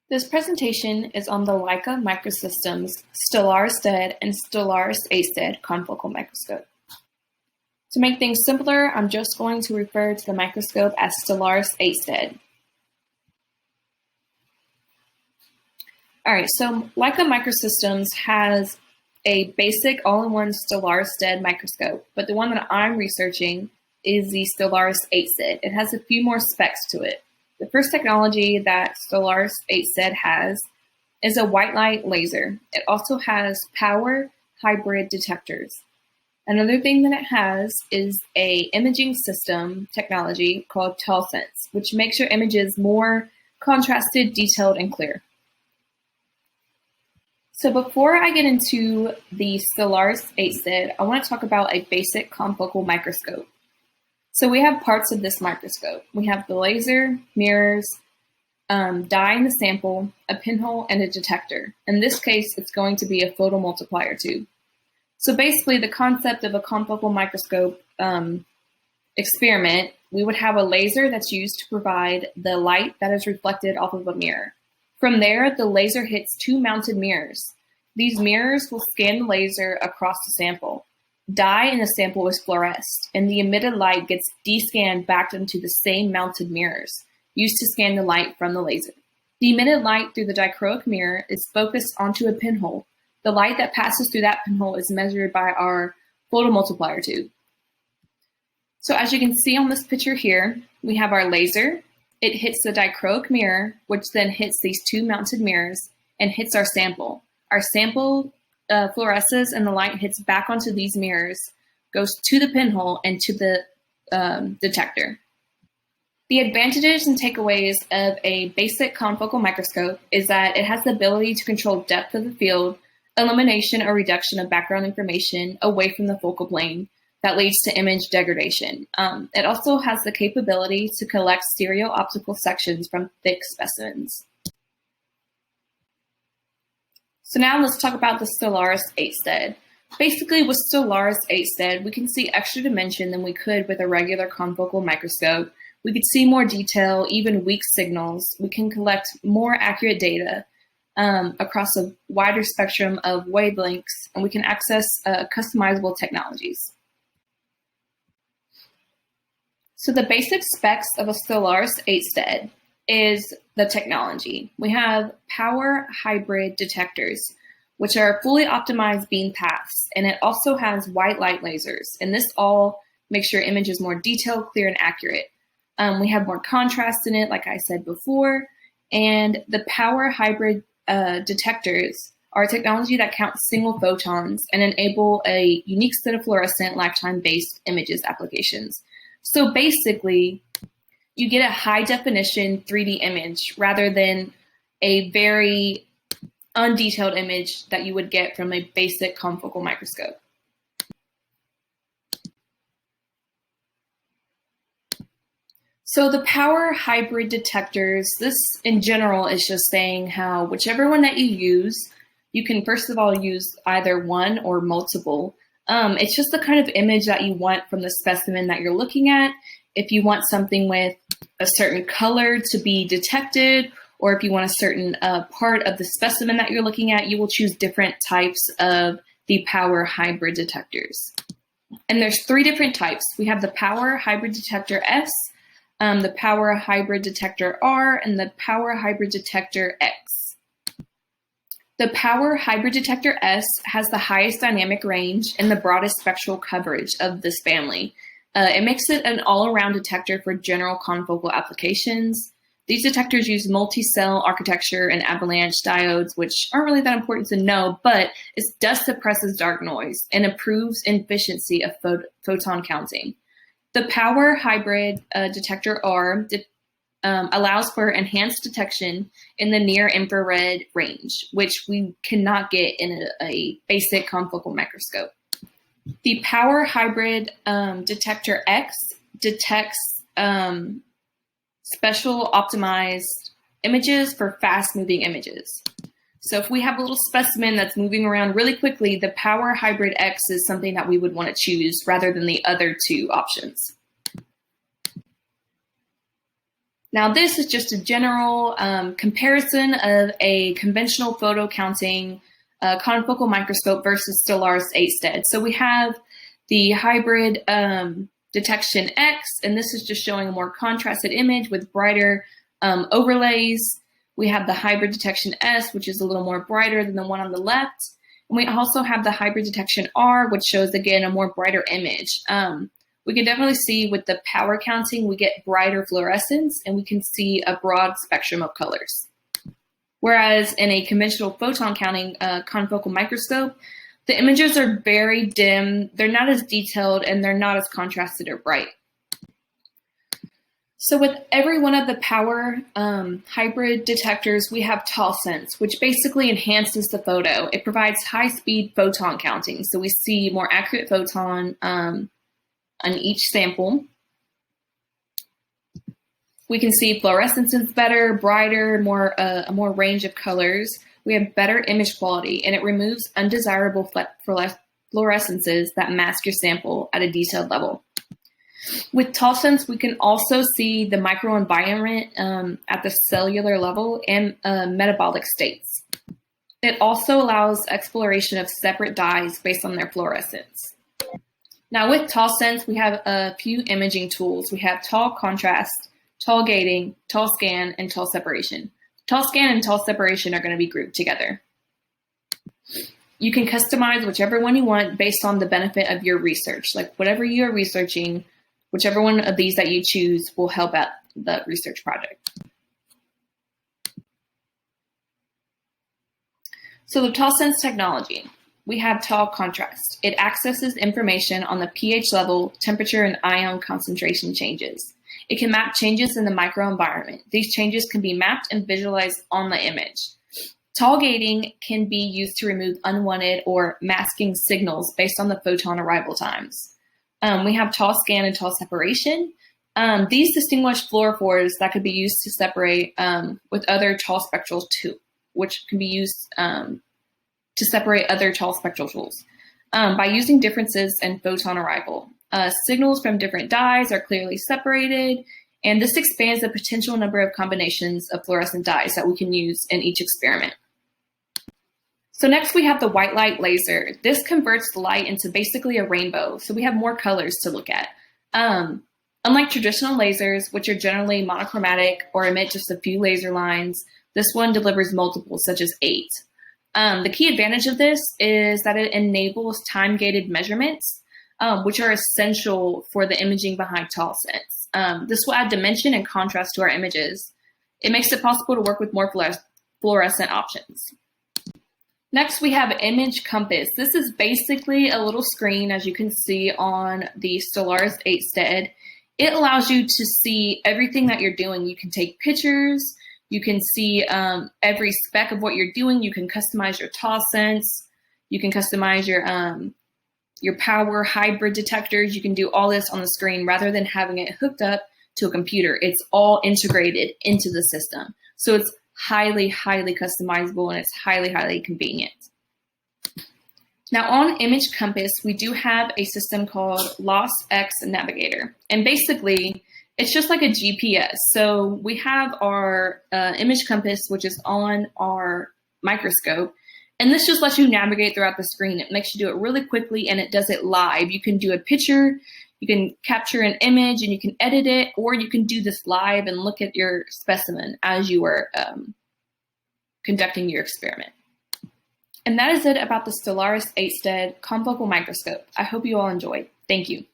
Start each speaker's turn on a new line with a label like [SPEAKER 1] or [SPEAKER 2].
[SPEAKER 1] This presentation is on the Leica Microsystems STELLARIS sted and STELLARIS sted confocal microscope. To make things simpler, I'm just going to refer to the microscope as STELLARIS sted. Alright, so Leica Microsystems has a basic all-in-one STELLARIS sted microscope, but the one that I'm researching is the STELLARIS sted. It has a few more specs to it. The first technology that STELLARIS sted has is a white light laser. It also has power hybrid detectors. Another thing that it has is a imaging system technology called TeleSense, which makes your images more contrasted, detailed, and clear. So before I get into the STELLARIS sted, I want to talk about a basic confocal microscope. So we have parts of this microscope. We have the laser, mirrors, dye in the sample, a pinhole, and a detector. In this case, it's going to be a photomultiplier tube. So basically, the concept of a confocal microscope experiment, we would have a laser that's used to provide the light that is reflected off of a mirror. From there, the laser hits two mounted mirrors. These mirrors will scan the laser across the sample. Dye in the sample is fluoresced, and the emitted light gets descanned back into the same mounted mirrors, used to scan the light from the laser. The emitted light through the dichroic mirror is focused onto a pinhole. The light that passes through that pinhole is measured by our photomultiplier tube. So as you can see on this picture here, we have our laser. It hits the dichroic mirror, which then hits these two mounted mirrors and hits our sample. Our sample fluoresces and the light hits back onto these mirrors, goes to the pinhole and to the detector. The advantages and takeaways of a basic confocal microscope is that it has the ability to control depth of the field, elimination or reduction of background information away from the focal plane that leads to image degradation. It also has the capability to collect stereoptical sections from thick specimens. So now let's talk about the STELLARIS sted. Basically, with STELLARIS sted, we can see extra dimension than we could with a regular confocal microscope. We could see more detail, even weak signals. We can collect more accurate data across a wider spectrum of wavelengths, and we can access customizable technologies. So the basic specs of a STELLARIS sted is the technology. We have power hybrid detectors, which are fully optimized beam paths, and it also has white light lasers, and this all makes your images more detailed, clear, and accurate. We have more contrast in it, like I said before, and the power hybrid detectors are a technology that counts single photons and enable a unique set of fluorescent lifetime-based images applications. So basically, you get a high definition 3D image rather than a very undetailed image that you would get from a basic confocal microscope. So the power hybrid detectors, this in general is just saying how whichever one that you use, you can first of all use either one or multiple. It's just the kind of image that you want from the specimen that you're looking at. If you want something with a certain color to be detected, or if you want a certain part of the specimen that you're looking at, you will choose different types of the power hybrid detectors. And there's three different types. We have the power hybrid detector S, the power hybrid detector R, and the power hybrid detector X. The power hybrid detector S has the highest dynamic range and the broadest spectral coverage of this family. It makes it an all-around detector for general confocal applications. These detectors use multi-cell architecture and avalanche diodes, which aren't really that important to know, but it does suppresses dark noise and improves efficiency of photon counting. The power hybrid detector R allows for enhanced detection in the near-infrared range, which we cannot get in a basic confocal microscope. The power hybrid detector X detects special optimized images for fast-moving images. So if we have a little specimen that's moving around really quickly, the power hybrid X is something that we would want to choose rather than the other two options. Now this is just a general comparison of a conventional photo counting confocal microscope versus Stellaris 8 sted. So we have the hybrid detection X, and this is just showing a more contrasted image with brighter overlays. We have the hybrid detection S, which is a little more brighter than the one on the left. And we also have the hybrid detection R, which shows, again, a more brighter image. We can definitely see with the power counting, we get brighter fluorescence, and we can see a broad spectrum of colors. Whereas in a conventional photon counting confocal microscope, the images are very dim, they're not as detailed, and they're not as contrasted or bright. So with every one of the power hybrid detectors, we have Tall Sense, which basically enhances the photo. It provides high-speed photon counting, so we see more accurate photon on each sample. We can see fluorescence is better, brighter, a more range of colors. We have better image quality, and it removes undesirable fluorescences that mask your sample at a detailed level. With Tall Sense, we can also see the microenvironment at the cellular level and metabolic states. It also allows exploration of separate dyes based on their fluorescence. Now with Tall Sense, we have a few imaging tools. We have tall contrast, tall gating, tall scan, and tall separation. Tall scan and tall separation are going to be grouped together. You can customize whichever one you want based on the benefit of your research. Like whatever you are researching, whichever one of these that you choose will help out the research project. So the Tall Sense technology, we have tall contrast. It accesses information on the pH level, temperature, and ion concentration changes. It can map changes in the microenvironment. These changes can be mapped and visualized on the image. Tall gating can be used to remove unwanted or masking signals based on the photon arrival times. We have tall scan and tall separation. These distinguish fluorophores that could be used to separate with other tall spectral tools, which can be used to separate other tall spectral tools by using differences in photon arrival. Signals from different dyes are clearly separated, and this expands the potential number of combinations of fluorescent dyes that we can use in each experiment. So next we have the white light laser. This converts the light into basically a rainbow, so we have more colors to look at. Unlike traditional lasers, which are generally monochromatic or emit just a few laser lines, this one delivers multiples, such as 8. The key advantage of this is that it enables time-gated measurements, which are essential for the imaging behind Tall Sense. This will add dimension and contrast to our images. It makes it possible to work with more fluorescent options. Next, we have Image Compass. This is basically a little screen, as you can see on the Stellaris 8 sted. It allows you to see everything that you're doing. You can take pictures. You can see every speck of what you're doing. You can customize your Tall Sense. You can customize your power hybrid detectors. You can do all this on the screen rather than having it hooked up to a computer. It's all integrated into the system. So it's highly, highly customizable, and it's highly, highly convenient. Now on Image Compass, we do have a system called Lost X Navigator. And basically, it's just like a GPS. So we have our Image Compass, which is on our microscope. And this just lets you navigate throughout the screen. It makes you do it really quickly, and it does it live. You can do a picture, you can capture an image, and you can edit it, or you can do this live and look at your specimen as you are conducting your experiment. And that is it about the Stellaris 8 sted confocal microscope. I hope you all enjoyed. Thank you.